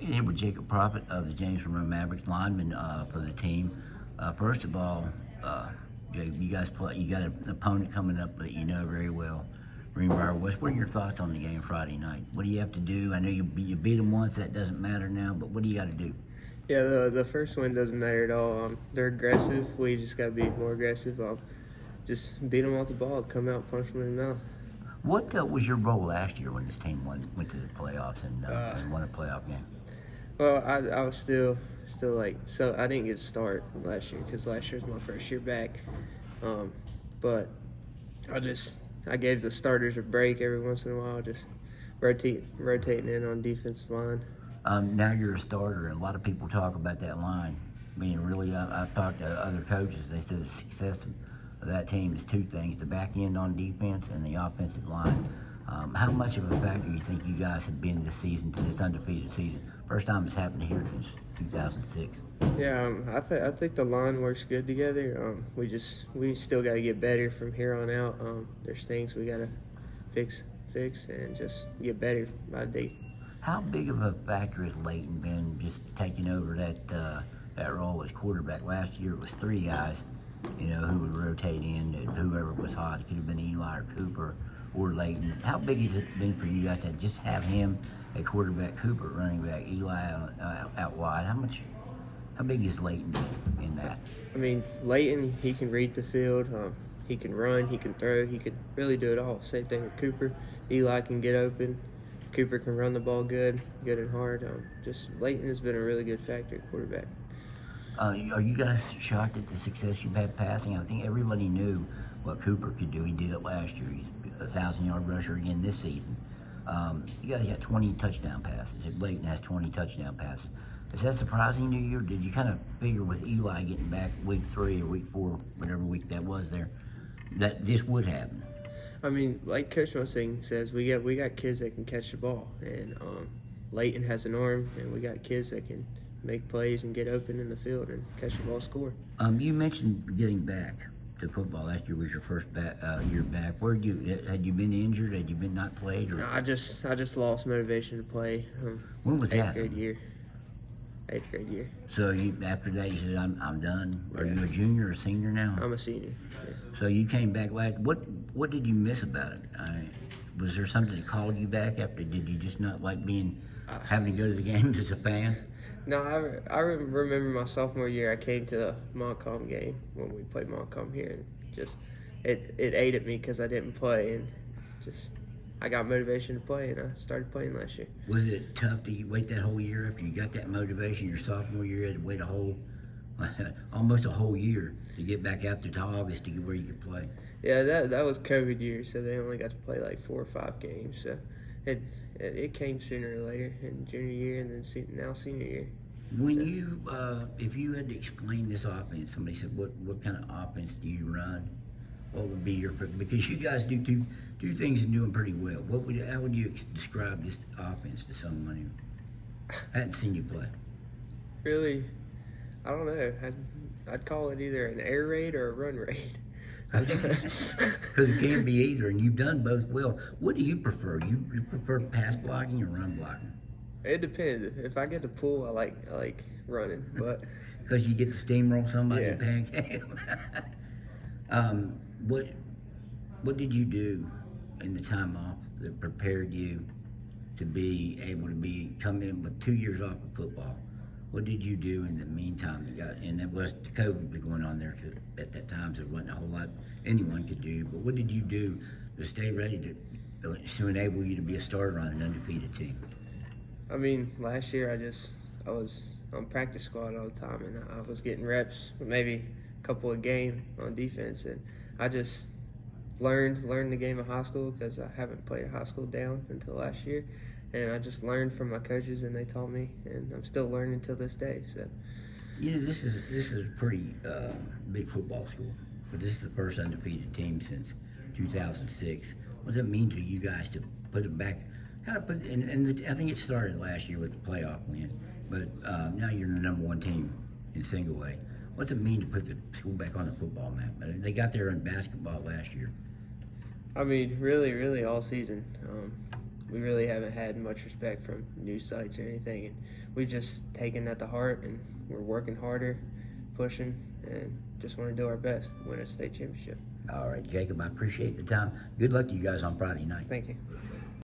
Here with Jacob Proffitt of the James Monroe Mavericks, lineman for the team. First of all, Jacob, you guys play. You got an opponent coming up that you know very well, Greenbrier West. What are your thoughts on the game Friday night? What do you have to do? I know you beat them once. That doesn't matter now. But what do you got to do? Yeah, the first one doesn't matter at all. They're aggressive. We just got to be more aggressive. Just beat them off the ball, come out, punch them in the mouth. What was your role last year when this team went to the playoffs and won a playoff game? Well, I was still like, so I didn't get to start last year because last year was my first year back. But I gave the starters a break every once in a while, just rotating in on defensive line. Now you're a starter, and a lot of people talk about that line being really. I've talked to other coaches. They said the success of that team is two things: the back end on defense and the offensive line. How much of a factor do you think you guys have been this season, to this undefeated season? First time it's happened here since 2006. Yeah, I think the line works good together. We still got to get better from here on out. There's things we got to fix, and just get better by the day. How big of a factor has Leighton been just taking over that role as quarterback? Last year it was three guys, who would rotate in, and whoever was hot. It could have been Eli or Cooper or Leighton. How big has it been for you guys to just have him at quarterback, Cooper at running back, Eli out wide? How big is Leighton been in that? I mean, Leighton, he can read the field. He can run. He can throw. He could really do it all. Same thing with Cooper. Eli can get open. Cooper can run the ball good and hard. Just Leighton has been a really good factor at quarterback. Are you guys shocked at the success you've had passing? I think everybody knew what Cooper could do. He did it last year. He's a 1,000-yard rusher again this season. You guys got 20 touchdown passes. Leighton has 20 touchdown passes. Is that surprising to you, or did you kind of figure with Eli getting back week 3 or week 4, whatever week that was there, that this would happen? I mean, like Coach Mustang says, we got kids that can catch the ball, and Leighton has an arm, and we got kids that can make plays and get open in the field and catch the ball, score. You mentioned getting back to football. Last year was your first year back. Had you been injured? Had you been not played? Or? No, I just lost motivation to play. When was that? 8th grade year. So after that you said, I'm done. Are you a junior or senior now? I'm a senior. Yeah. So you came back last. What did you miss about it? Was there something that called you back after? Did you just not like having to go to the games as a fan? No, I remember my sophomore year. I came to the Montcalm game when we played Montcalm here, and just it ate at me because I didn't play, and just I got motivation to play, and I started playing last year. Was it tough to wait that whole year after you got that motivation? Your sophomore year, you had to wait almost a whole year to get back out there to August to get where you could play. Yeah, that was COVID year, so they only got to play like 4 or 5 games. So it came sooner or later in junior year, and then now senior year. When you, if you had to explain this offense, somebody said, what kind of offense do you run? What would be your, because you guys do two things and doing pretty well. How would you describe this offense to someone who hadn't seen you play? Really, I don't know. I'd call it either an air raid or a run raid. Because it can be either, and you've done both well. What do you prefer? You prefer pass blocking or run blocking? It depends. If I get to pull, I like running, but because you get to steamroll somebody and yeah. pancake. What did you do in the time off that prepared you to be able to come in with 2 years off of football? What did you do in the meantime and it was COVID was going on there at that time, so there wasn't a whole lot anyone could do. But what did you do to stay ready to enable you to be a starter on an undefeated team? I mean, last year I was on practice squad all the time, and I was getting reps, maybe a couple a game on defense, and I just learned the game of high school because I haven't played high school down until last year, and I just learned from my coaches, and they taught me, and I'm still learning till this day. So, this is a pretty big football school, but this is the first undefeated team since 2006. What does it mean to you guys to put it back? I think it started last year with the playoff win, but now you're the #1 team in single A. What's it mean to put the school back on the football map? They got there in basketball last year. I mean, really all season. we really haven't had much respect from news sites or anything, and we've just taken that to heart, and we're working harder, pushing, and just want to do our best, win a state championship. All right, Jacob, I appreciate the time. Good luck to you guys on Friday night. Thank you.